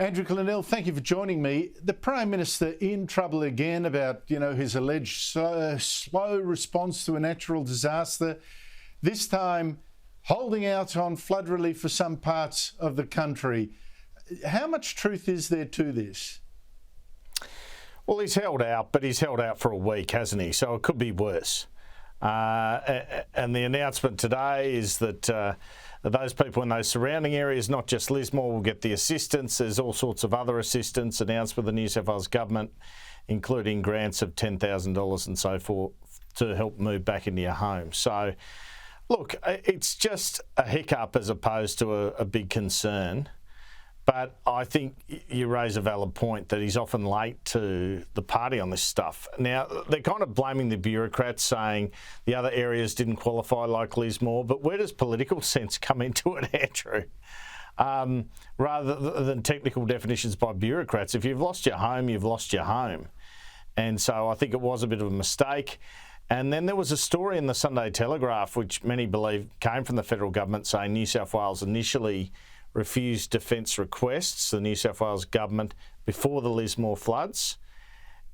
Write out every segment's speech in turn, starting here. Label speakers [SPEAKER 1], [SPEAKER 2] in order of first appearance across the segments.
[SPEAKER 1] Andrew Clennell, thank you for joining me. The Prime Minister in trouble again about, his alleged slow response to a natural disaster, this time holding out on flood relief for some parts of the country. How much truth is there to this?
[SPEAKER 2] Well, he's held out, but he's held out for a week, hasn't he? So it could be worse. And the announcement today is that those people in those surrounding areas, not just Lismore, will get the assistance. There's all sorts of other assistance announced by the New South Wales Government, including grants of $10,000 and so forth to help move back into your home. So, look, it's just a hiccup as opposed to a big concern. But I think you raise a valid point that he's often late to the party on this stuff. Now, they're kind of blaming the bureaucrats, saying the other areas didn't qualify like Lismore, but where does political sense come into it, Andrew? Rather than technical definitions by bureaucrats. If you've lost your home, you've lost your home. And so I think it was a bit of a mistake. And then there was a story in the Sunday Telegraph, which many believe came from the federal government, saying New South Wales initially refused defence requests, the New South Wales Government, before the Lismore floods.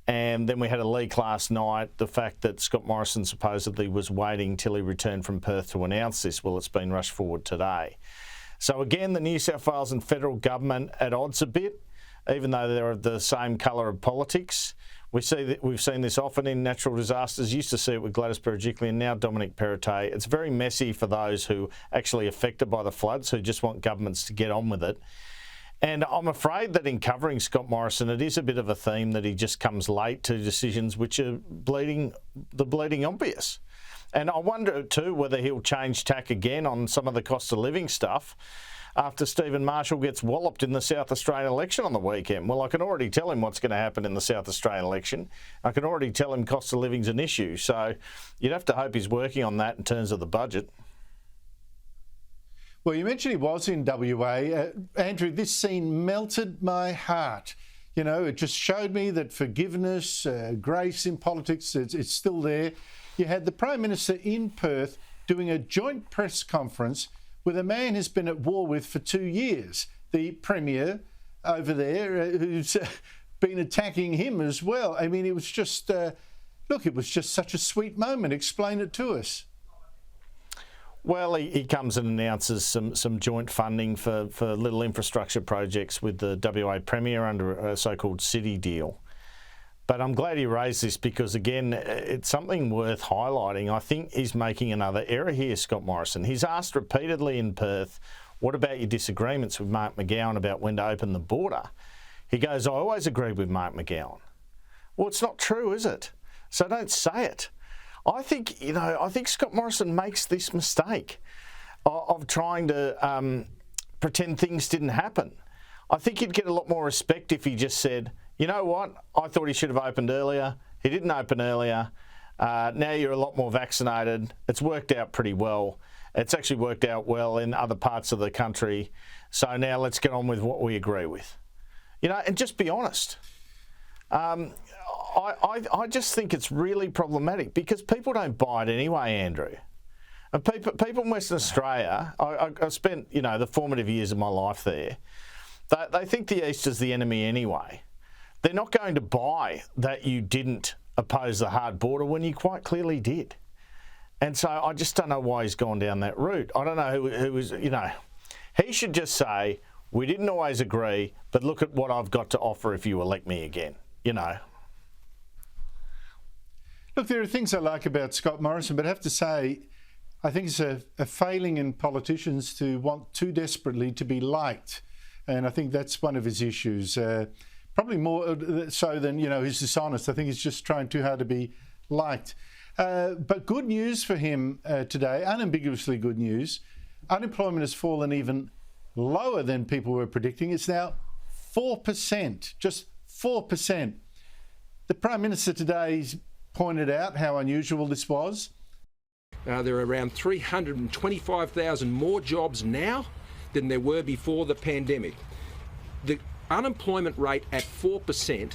[SPEAKER 2] And then we had a leak last night, the fact that Scott Morrison supposedly was waiting till he returned from Perth to announce this. Well, it's been rushed forward today. So again, the New South Wales and federal government at odds a bit, even though they're of the same colour of politics. We've seen this often in natural disasters. Used to see it with Gladys Berejiklian, now Dominic Perrottet. It's very messy for those who are actually affected by the floods, who just want governments to get on with it. And I'm afraid that in covering Scott Morrison, it is a bit of a theme that he just comes late to decisions which are bleeding obvious. And I wonder too whether he'll change tack again on some of the cost of living stuff after Stephen Marshall gets walloped in the South Australian election on the weekend. Well, I can already tell him what's going to happen in the South Australian election. I can already tell him cost of living's an issue. So you'd have to hope he's working on that in terms of the budget.
[SPEAKER 1] Well, you mentioned he was in WA. Andrew, this scene melted my heart. It just showed me that forgiveness, grace in politics, it's still there. You had the Prime Minister in Perth doing a joint press conference with a man who's been at war with for 2 years, the Premier over there, who's been attacking him as well. I mean, it was just, it was just such a sweet moment. Explain it to us.
[SPEAKER 2] Well, he comes and announces some joint funding for little infrastructure projects with the WA Premier under a so-called city deal. But I'm glad he raised this because, again, it's something worth highlighting. I think he's making another error here, Scott Morrison. He's asked repeatedly in Perth, what about your disagreements with Mark McGowan about when to open the border? He goes, I always agreed with Mark McGowan. Well, it's not true, is it? So don't say it. I think Scott Morrison makes this mistake of trying to pretend things didn't happen. I think he'd get a lot more respect if he just said, you know what, I thought he should have opened earlier. He didn't open earlier. Now you're a lot more vaccinated. It's worked out pretty well. It's actually worked out well in other parts of the country. So now let's get on with what we agree with. And just be honest. I just think it's really problematic because people don't buy it anyway, Andrew. And people in Western Australia, I spent, the formative years of my life there, they think the East is the enemy anyway. They're not going to buy that you didn't oppose the hard border when you quite clearly did. And so I just don't know why he's gone down that route. I don't know who was, he should just say, we didn't always agree, but look at what I've got to offer if you elect me again,
[SPEAKER 1] Look, there are things I like about Scott Morrison, but I have to say, I think it's a failing in politicians to want too desperately to be liked. And I think that's one of his issues. Probably more so than, he's dishonest. I think he's just trying too hard to be liked. But good news for him today, unambiguously good news. Unemployment has fallen even lower than people were predicting. It's now 4%, just 4%. The Prime Minister today pointed out how unusual this was.
[SPEAKER 3] There are around 325,000 more jobs now than there were before the pandemic. The unemployment rate at 4%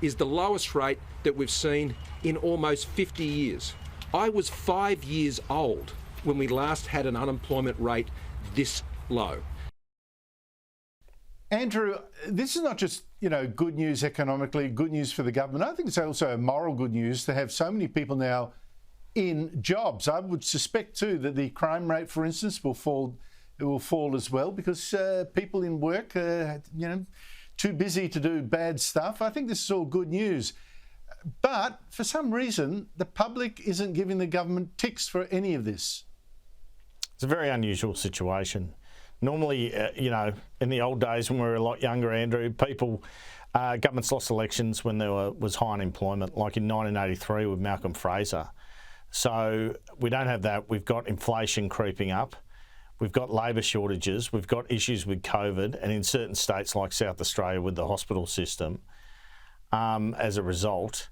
[SPEAKER 3] is the lowest rate that we've seen in almost 50 years. I was 5 years old when we last had an unemployment rate this low.
[SPEAKER 1] Andrew, this is not just, good news economically, good news for the government. I think it's also moral good news to have so many people now in jobs. I would suspect too that the crime rate, for instance, will fall as well because people in work too busy to do bad stuff. I think this is all good news. But for some reason, the public isn't giving the government ticks for any of this.
[SPEAKER 2] It's a very unusual situation. Normally, in the old days when we were a lot younger, Andrew, governments lost elections when there was high unemployment, like in 1983 with Malcolm Fraser. So we don't have that. We've got inflation creeping up. We've got labour shortages. We've got issues with COVID, and in certain states like South Australia with the hospital system. As a result,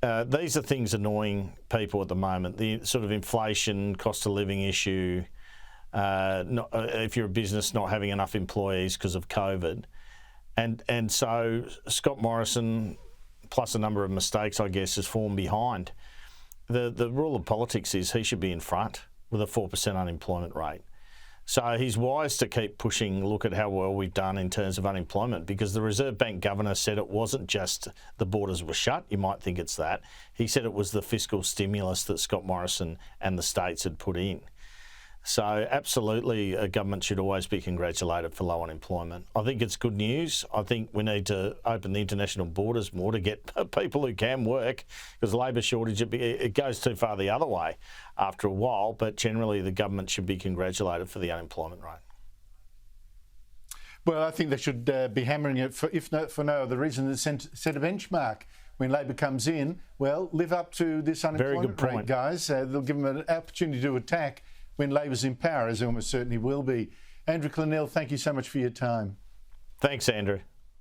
[SPEAKER 2] these are things annoying people at the moment. The sort of inflation, cost of living issue. If you're a business not having enough employees because of COVID. And so Scott Morrison, plus a number of mistakes, I guess, has fallen behind. The rule of politics is he should be in front with a 4% unemployment rate. So he's wise to keep pushing, look at how well we've done in terms of unemployment, because the Reserve Bank governor said it wasn't just the borders were shut. You might think it's that. He said it was the fiscal stimulus that Scott Morrison and the states had put in. So absolutely, a government should always be congratulated for low unemployment. I think it's good news. I think we need to open the international borders more to get people who can work, because labour shortage, it goes too far the other way after a while. But generally, the government should be congratulated for the unemployment rate.
[SPEAKER 1] Well, I think they should be hammering it, if not for no other reason, set a benchmark. When Labor comes in, well, live up to this unemployment rate, guys. They'll give them an opportunity to attack when Labor's in power, as they almost certainly will be. Andrew Clennell, thank you so much for your time.
[SPEAKER 2] Thanks, Andrew.